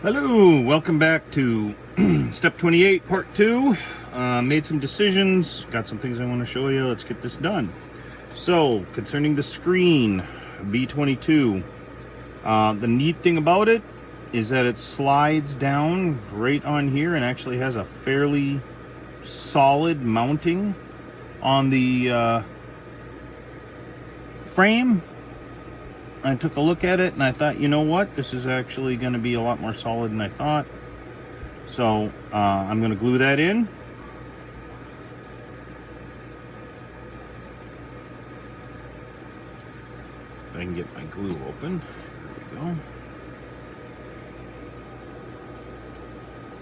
Hello, welcome back to step 28, part 2. Made some decisions, got some things I want to show you. Let's get this done. So, concerning the screen, B22, the neat thing about it is that it slides down right on here and actually has a fairly solid mounting on the frame. I took a look at it and I thought, you know what, this is actually going to be a lot more solid than I thought. So I'm going to glue that in. If I can get my glue open. There we go.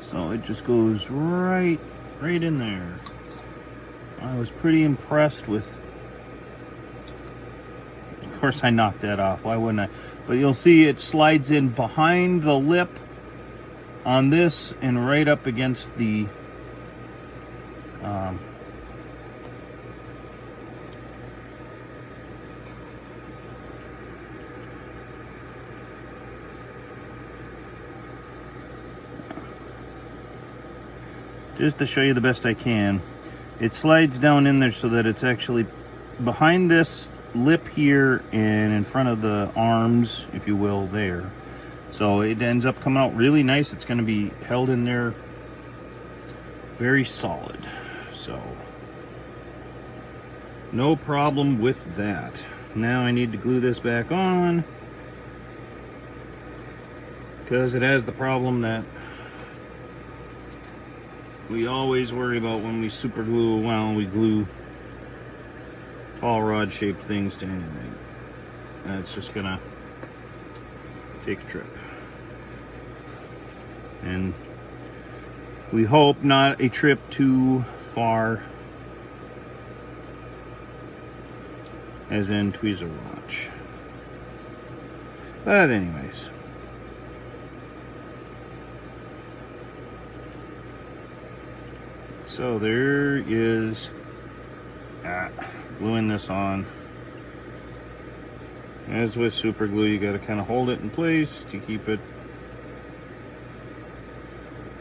So it just goes right in there. I was pretty impressed with. Of course I knocked that off, why wouldn't I? But you'll see it slides in behind the lip on this and right up against the just to show you the best I can, it slides down in there so that it's actually behind this lip here and in front of the arms, if you will, there. So it ends up coming out really nice. It's going to be held in there very solid. So no problem with that. Now I need to glue this back on because it has the problem that we always worry about when we super glue. Well, we glue tall rod shaped things to anything. That's just gonna take a trip. And we hope not a trip too far, as in tweezer watch. But anyways. So there is gluing this on. As with super glue, you got to kind of hold it in place to keep it,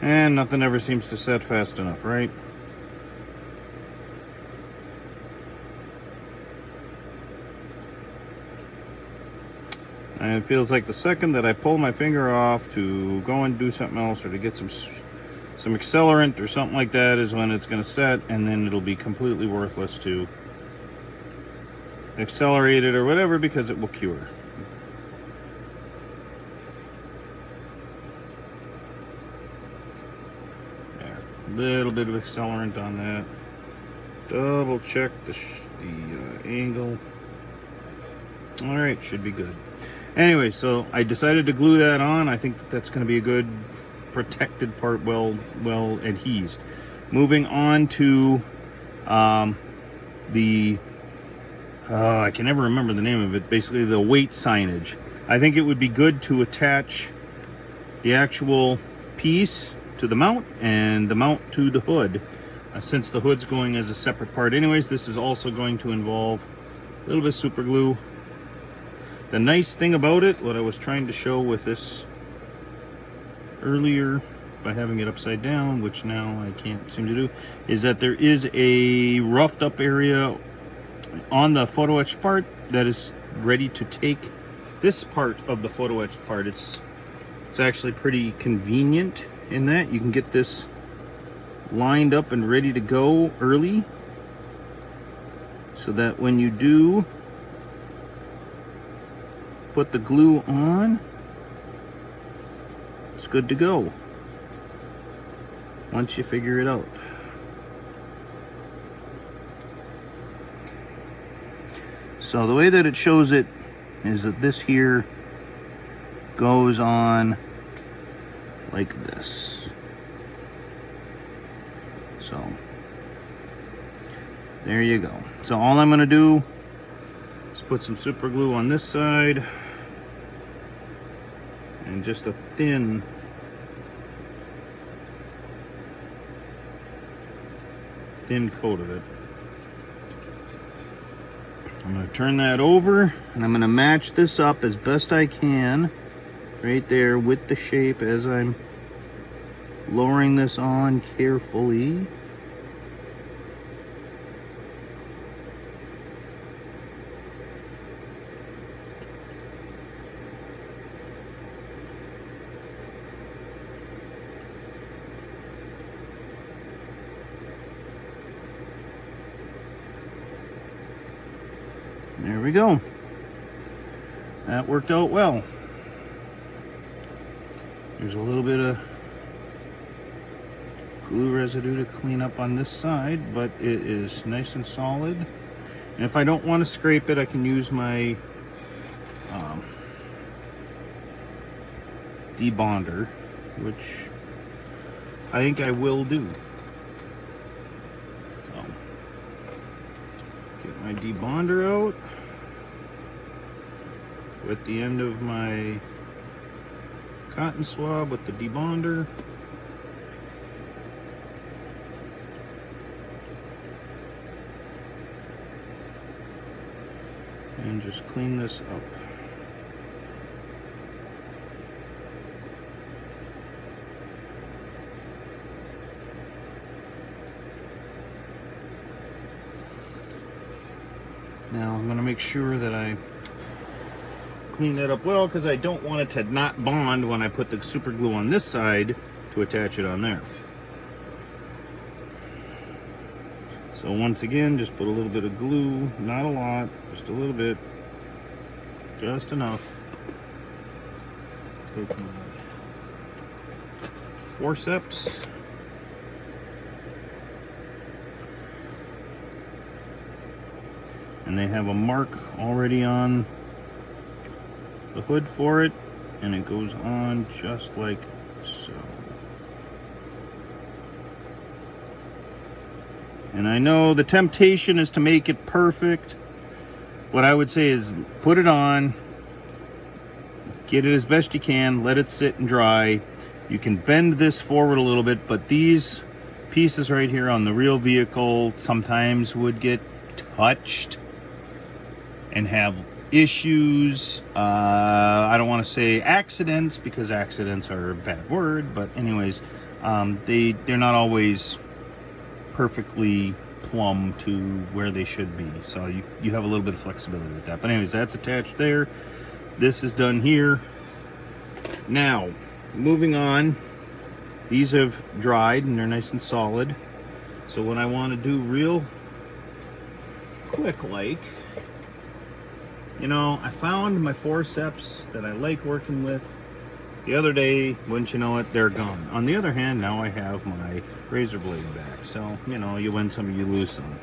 and nothing ever seems to set fast enough, right? And it feels like the second that I pull my finger off to go and do something else or to get some accelerant or something like that is when it's going to set, and then it'll be completely worthless to accelerate it or whatever because it will cure. There, little bit of accelerant on that. Double check the angle. All right, should be good. Anyway, so I decided to glue that on. I think that's going to be a good protected part, well adhesed. Moving on to the I can never remember the name of it. Basically, the weight signage. I think it would be good to attach the actual piece to the mount and the mount to the hood, since the hood's going as a separate part. Anyways, this is also going to involve a little bit of super glue. The nice thing about it, what I was trying to show with this earlier by having it upside down, which now I can't seem to do, is that there is a roughed up area on the photo etched part that is ready to take this part of the photo etched part. It's actually pretty convenient in that you can get this lined up and ready to go early, so that when you do put the glue on, it's good to go once you figure it out. So the way that it shows it is that this here goes on like this. So there you go. So all I'm going to do is put some super glue on this side and just a thin coat of it. I'm going to turn that over and I'm going to match this up as best I can right there with the shape as I'm lowering this on carefully. There we go. That worked out well. There's a little bit of glue residue to clean up on this side, but it is nice and solid. And if I don't want to scrape it, I can use my debonder, which I think I will do. So, get my debonder out with the end of my cotton swab with the debonder. And just clean this up. Now I'm going to make sure that I clean that up well, because I don't want it to not bond when I put the super glue on this side to attach it on there. So once again, just put a little bit of glue, not a lot, just a little bit, just enough. Take my forceps. And they have a mark already on the hood for it, and it goes on just like so. And I know the temptation is to make it perfect. What I would say is put it on, get it as best you can, let it sit and dry. You can bend this forward a little bit, but these pieces right here on the real vehicle sometimes would get touched and have issues. I don't want to say accidents, because accidents are a bad word, but anyways, they're not always perfectly plumb to where they should be, so you have a little bit of flexibility with that. But anyways, that's attached there. This is done here. Now moving on, these have dried and they're nice and solid. So what I want to do real quick, like, you know, I found my forceps that I like working with. The other day, wouldn't you know it, they're gone. On the other hand, now I have my razor blade back. So, you know, you win some, you lose some.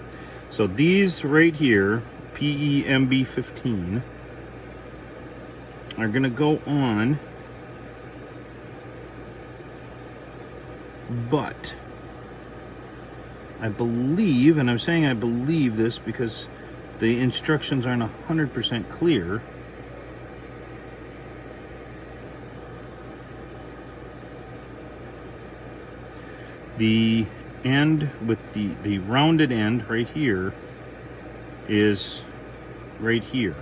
So these right here, PEMB15, are gonna go on, but I believe, and I'm saying I believe this because the instructions aren't 100% clear, the end with the rounded end right here is right here,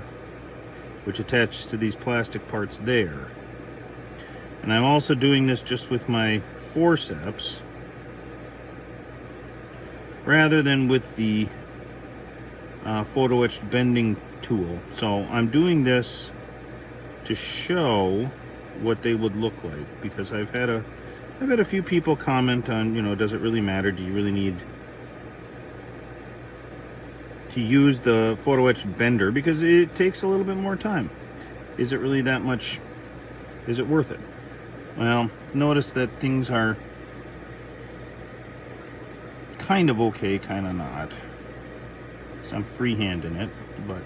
which attaches to these plastic parts there. And I'm also doing this just with my forceps rather than with the photo etched bending tool. So I'm doing this to show what they would look like, because I've had a few people comment on, you know, does it really matter? Do you really need to use the photo etched bender? Because it takes a little bit more time. Is it really that much? Is it worth it? Well, notice that things are kind of okay, kind of not. So I'm freehanding it, but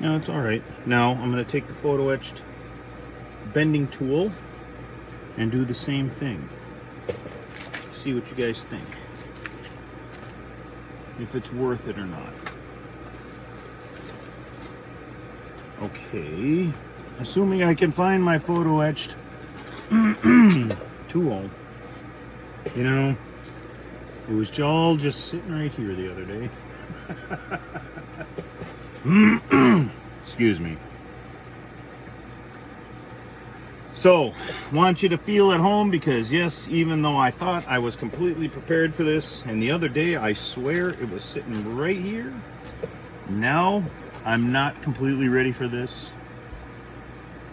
no, it's all right. Now I'm going to take the photo etched bending tool and do the same thing. See what you guys think, if it's worth it or not. Okay, assuming I can find my photo etched tool. You know, it was all just sitting right here the other day. Excuse me. So, want you to feel at home because yes, even though I thought I was completely prepared for this, and the other day I swear it was sitting right here, now I'm not completely ready for this.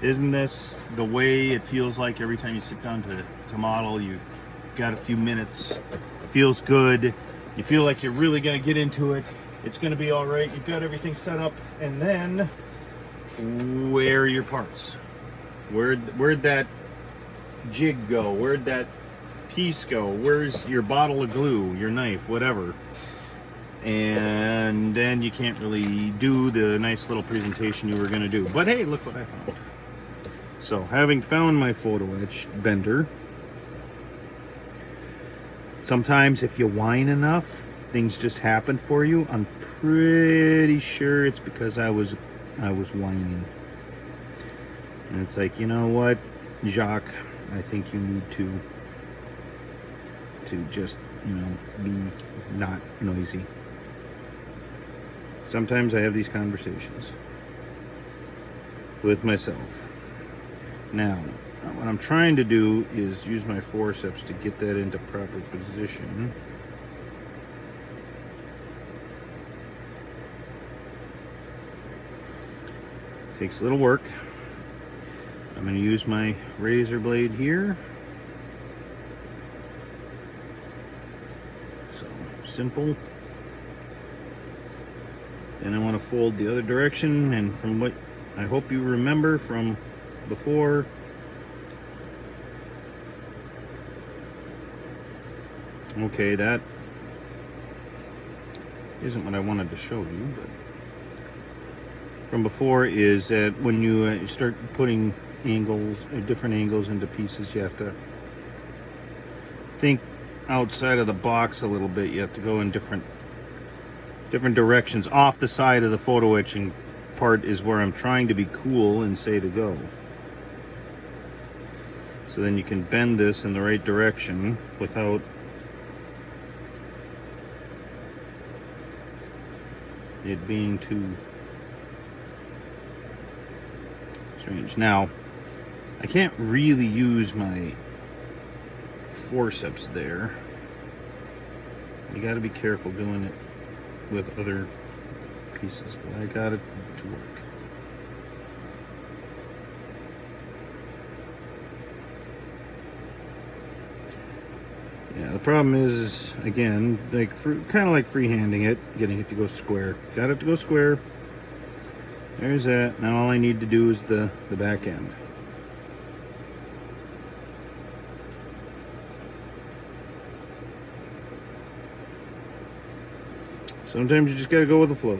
Isn't this the way it feels like every time you sit down to model? You've got a few minutes, feels good, you feel like you're really gonna get into it, it's gonna be all right, you've got everything set up, and then where are your parts? Where'd that jig go? Where'd that piece go? Where's your bottle of glue, your knife, whatever? And then you can't really do the nice little presentation you were going to do. But hey, look what I found. So, having found my photo etch bender, sometimes if you whine enough, things just happen for you. I'm pretty sure it's because I was whining. And it's like, you know what, Jacques, I think you need to just, you know, be not noisy. Sometimes I have these conversations with myself. Now, what I'm trying to do is use my forceps to get that into proper position. Takes a little work. I'm going to use my razor blade here. So, simple. Then I want to fold the other direction, and from what I hope you remember from before, okay, that isn't what I wanted to show you, but from before is that when you start putting angles, different angles into pieces, you have to think outside of the box a little bit. You have to go in different directions. Off the side of the photo etching part is where I'm trying to be cool and say to go. So then you can bend this in the right direction without it being too strange. Now, I can't really use my forceps there. You got to be careful doing it with other pieces, but I got it to work. Yeah, the problem is again, like kind of like freehanding it, getting it to go square. Got it to go square. There's that. Now all I need to do is the back end. Sometimes you just gotta go with the flow.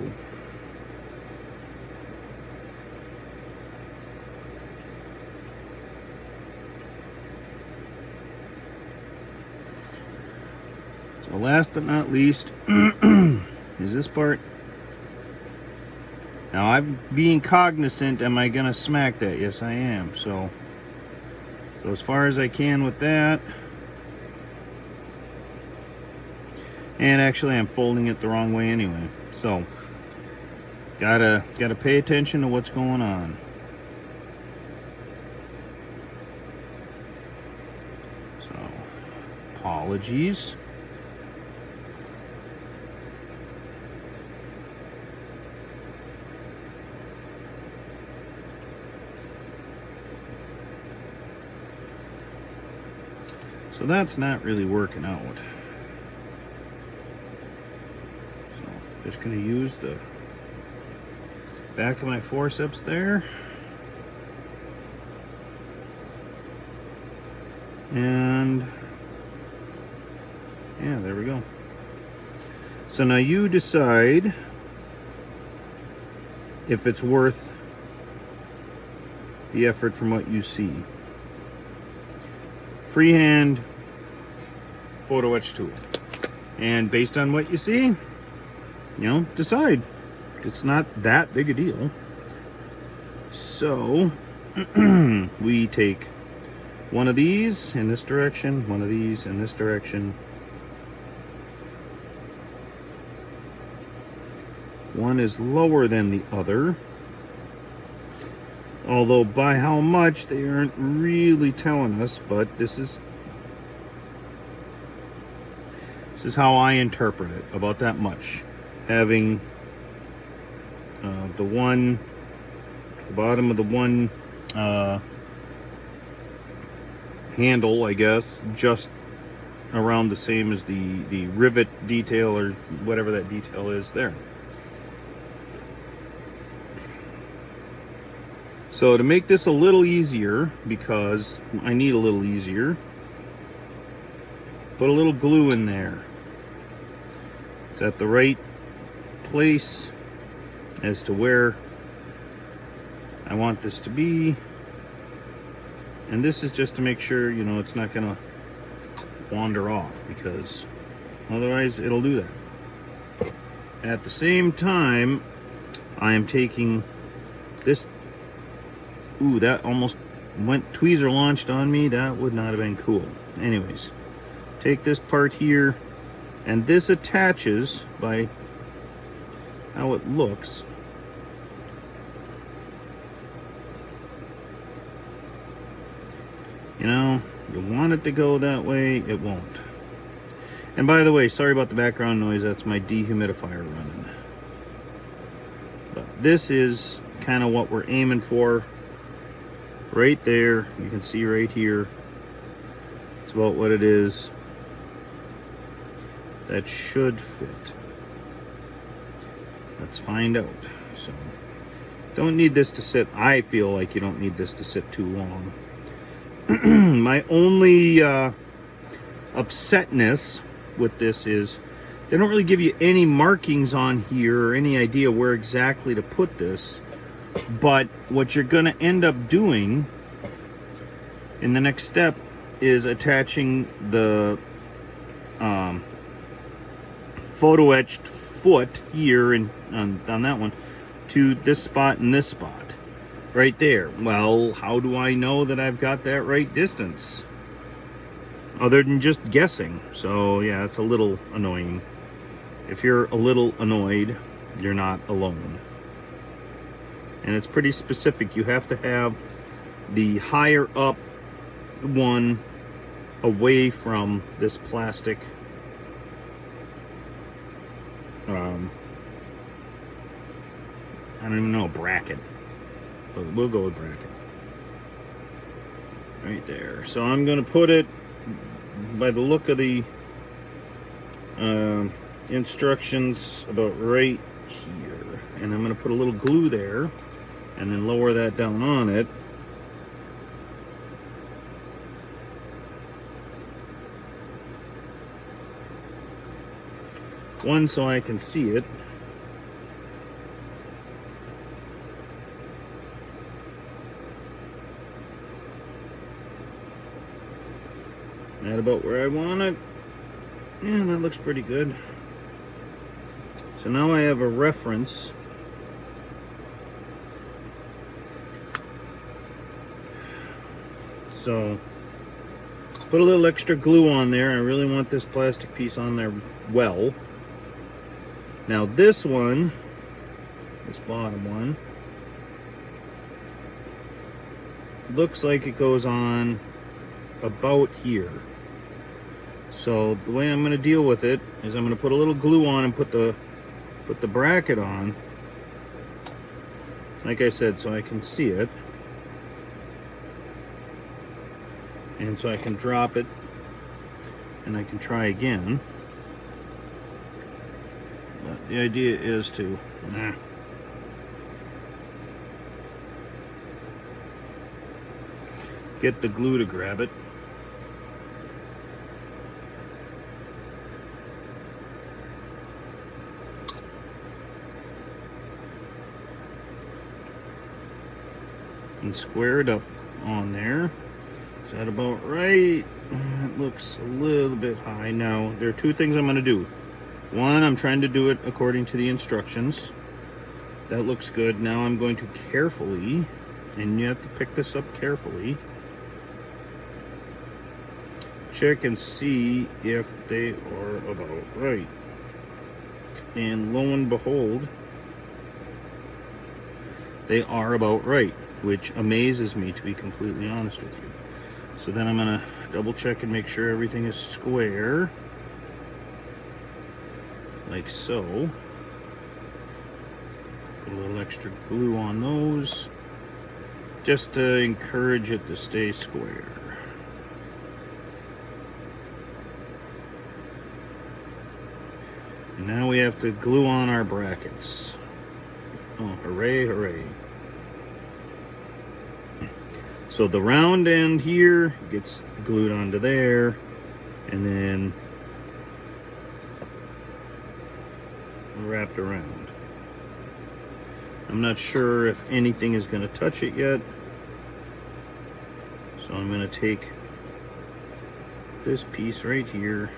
So last but not least is this part. Now I'm being cognizant, am I gonna smack that? Yes I am. So go as far as I can with that. And actually I'm folding it the wrong way anyway. So gotta pay attention to what's going on. So apologies. So that's not really working out. Just going to use the back of my forceps there. And yeah, there we go. So now you decide if it's worth the effort from what you see. Freehand photo etch tool. And based on what you see, you know, decide. It's not that big a deal. So we take one of these in this direction, one of these in this direction. One is lower than the other. Although by how much they aren't really telling us, but this is how I interpret it, about that much. Having the bottom of the one handle, I guess, just around the same as the rivet detail, or whatever that detail is there. So to make this a little easier, because I need a little easier, put a little glue in there. It's at the right place as to where I want this to be. And this is just to make sure, you know, it's not gonna wander off, because otherwise it'll do that. At the same time, I am taking this. Ooh, that almost went tweezer launched on me. That would not have been cool. Anyways, take this part here, and this attaches by how it looks. You know, you want it to go that way, it won't. And by the way, sorry about the background noise, that's my dehumidifier running. But this is kind of what we're aiming for. Right there, you can see right here, it's about what it is. That should fit. Let's find out. So, don't need this to sit, I feel like you don't need this to sit too long. My only upsetness with this is they don't really give you any markings on here or any idea where exactly to put this. But what you're going to end up doing in the next step is attaching the photo etched foot here and on that one to this spot and this spot right there. Well, how do I know that I've got that right distance other than just guessing? So yeah, it's a little annoying. If you're a little annoyed, you're not alone. And it's pretty specific. You have to have the higher up one away from this plastic I don't even know, bracket. But we'll go with bracket. Right there. So I'm going to put it, by the look of the instructions, about right here. And I'm going to put a little glue there and then lower that down on it. One, so I can see it. That about where I want it. Yeah, that looks pretty good. So now I have a reference. So put a little extra glue on there. I really want this plastic piece on there well. Now this one, this bottom one, looks like it goes on about here. So the way I'm going to deal with it is I'm going to put a little glue on and put the bracket on, like I said, so I can see it, and so I can drop it and I can try again. But the idea is to get the glue to grab it. And square it up on there. Is that about right? It looks a little bit high. Now, there are two things I'm going to do. One, I'm trying to do it according to the instructions. That looks good. Now I'm going to carefully, and you have to pick this up carefully, check and see if they are about right. And lo and behold, they are about right. which amazes me, to be completely honest with you. So then I'm gonna double check and make sure everything is square, like so. Put a little extra glue on those, just to encourage it to stay square. And now we have to glue on our brackets. Oh, hooray, hooray. So the round end here gets glued onto there, and then wrapped around. I'm not sure if anything is going to touch it yet, so I'm going to take this piece right here,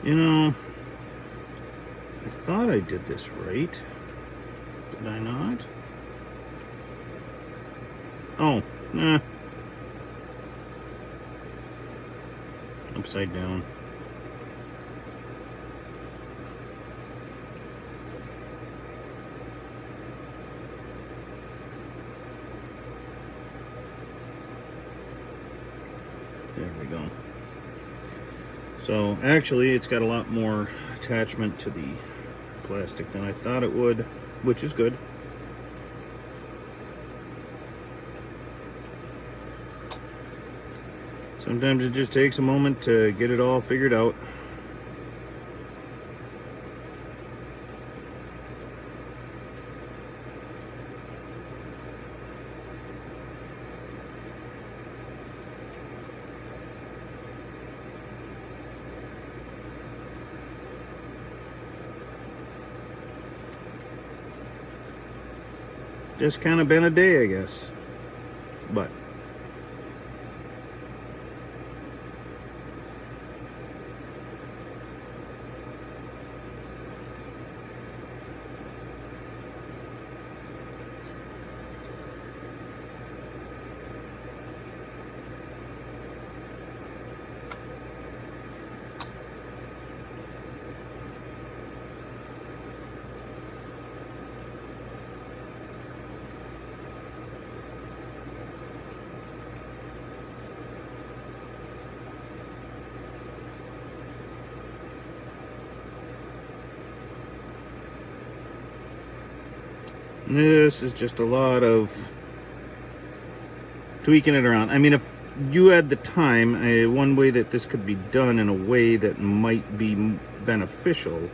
you know, I thought I did this right. Did I not? Oh, nah. Upside down. There we go. So actually it's got a lot more attachment to the plastic than I thought it would, which is good. Sometimes it just takes a moment to get it all figured out. Just kind of been a day, I guess. But this is just a lot of tweaking it around. I mean, if you had the time, one way that this could be done in a way that might be beneficial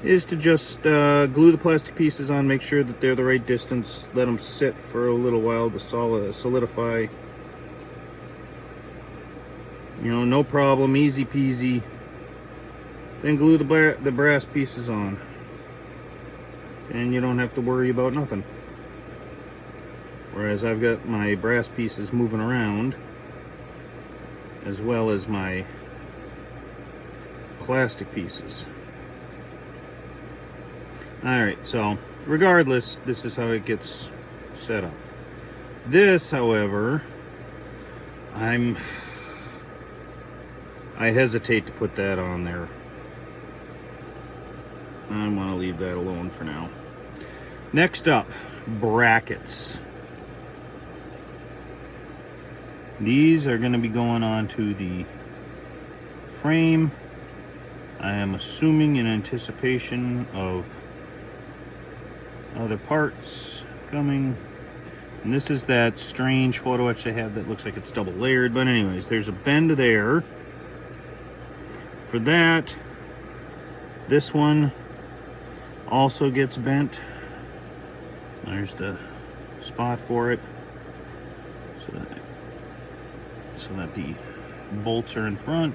is to just glue the plastic pieces on, make sure that they're the right distance, let them sit for a little while to solidify. You know, no problem, easy peasy. Then glue the brass pieces on, and you don't have to worry about nothing. Whereas I've got my brass pieces moving around, as well as my plastic pieces. Alright, so regardless, this is how it gets set up. This, however, I hesitate to put that on there. I want to leave that alone for now. Next up, brackets. These are going to be going on to the frame. I am assuming in anticipation of other parts coming. And this is that strange photo etch I have that looks like it's double layered. But anyways, there's a bend there. For that, this one also gets bent. There's the spot for it. So that the bolts are in front.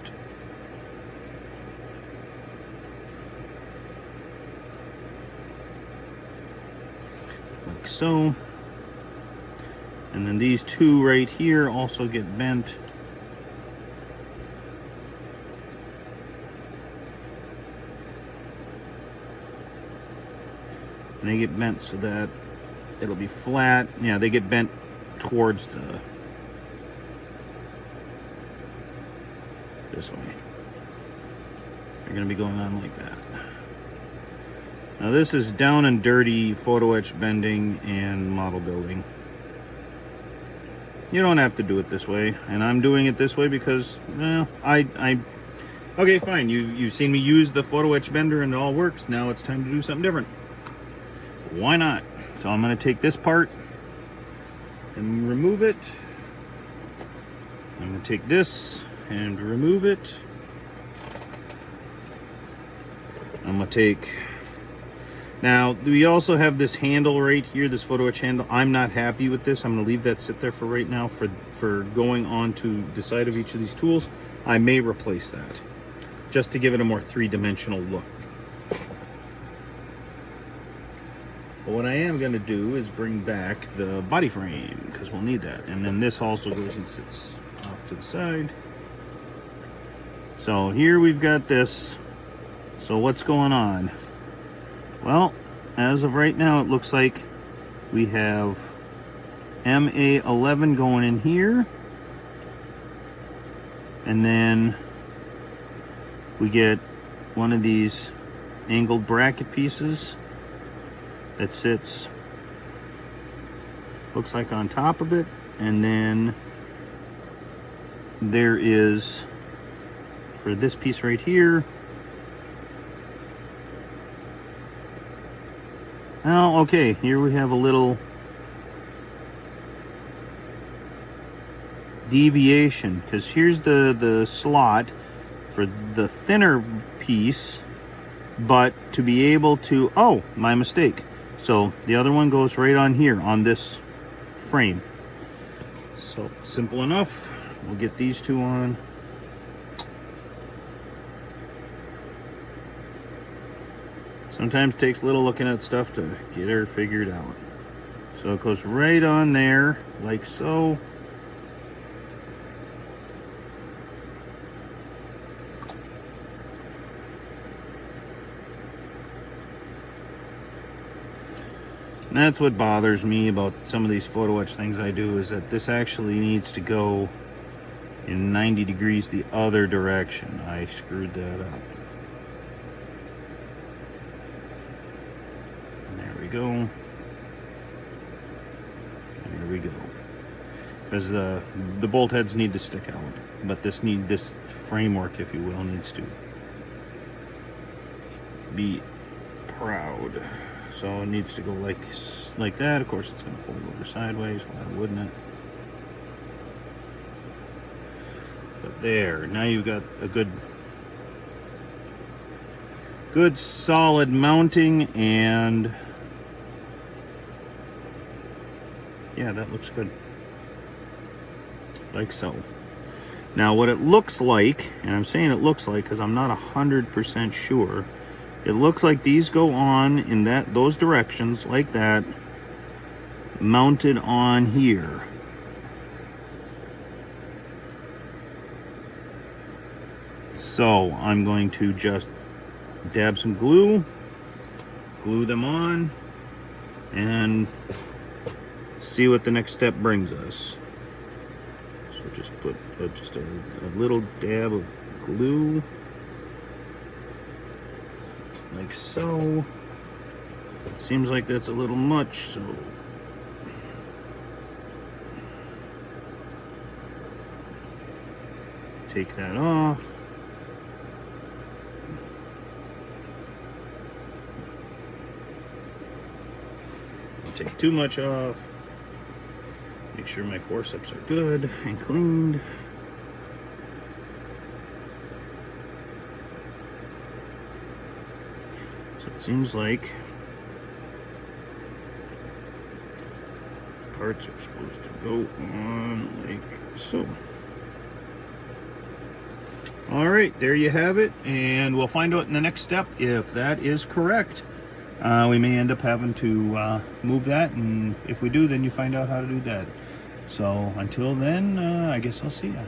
Like so. And then these two right here also get bent. And they get bent so that it'll be flat. Yeah, they get bent towards this way. They're going to be going on like that. Now this is down and dirty photo etch bending and model building. You don't have to do it this way, and I'm doing it this way because, well, okay, fine. You've seen me use the photo etch bender and it all works. Now it's time to do something different. Why not? So I'm going to take this part and remove it. I'm going to take this and remove it. I'm going to take... Now, we also have this handle right here, this photo etch handle. I'm not happy with this. I'm going to leave that sit there for right now for going on to the side of each of these tools. I may replace that just to give it a more three-dimensional look. But what I am going to do is bring back the body frame because we'll need that. And then this also goes and sits off to the side. So here we've got this. So what's going on? Well, as of right now, it looks like we have MA11 going in here. And then we get one of these angled bracket pieces that sits, looks like on top of it. And then there is, for this piece right here, oh, okay, here we have a little deviation because here's the slot for the thinner piece, but to be able to, oh, my mistake. So the other one goes right on here on this frame. So simple enough. We'll get these two on. Sometimes it takes a little looking at stuff to get her figured out. So it goes right on there, like so. And that's what bothers me about some of these photo etch things I do, is that this actually needs to go in 90 degrees the other direction. I screwed that up. Go. There we go. Because the bolt heads need to stick out, but this framework, if you will, needs to be proud. So it needs to go like that. Of course, it's going to fold over sideways. Why wouldn't it? But there. Now you've got a good solid mounting, and yeah, that looks good. Like so. Now what it looks like, and I'm saying it looks like because I'm not 100% sure, it looks like these go on in those directions like that, mounted on here. So I'm going to just dab some glue them on, and see what the next step brings us. So just put just a little dab of glue, like so. Seems like that's a little much, so take that off. Don't take too much off. Make sure my forceps are good and cleaned. So it seems like parts are supposed to go on like so. All right, there you have it, and we'll find out in the next step if that is correct. We may end up having to move that, and if we do, then you find out how to do that. So until then, I guess I'll see ya.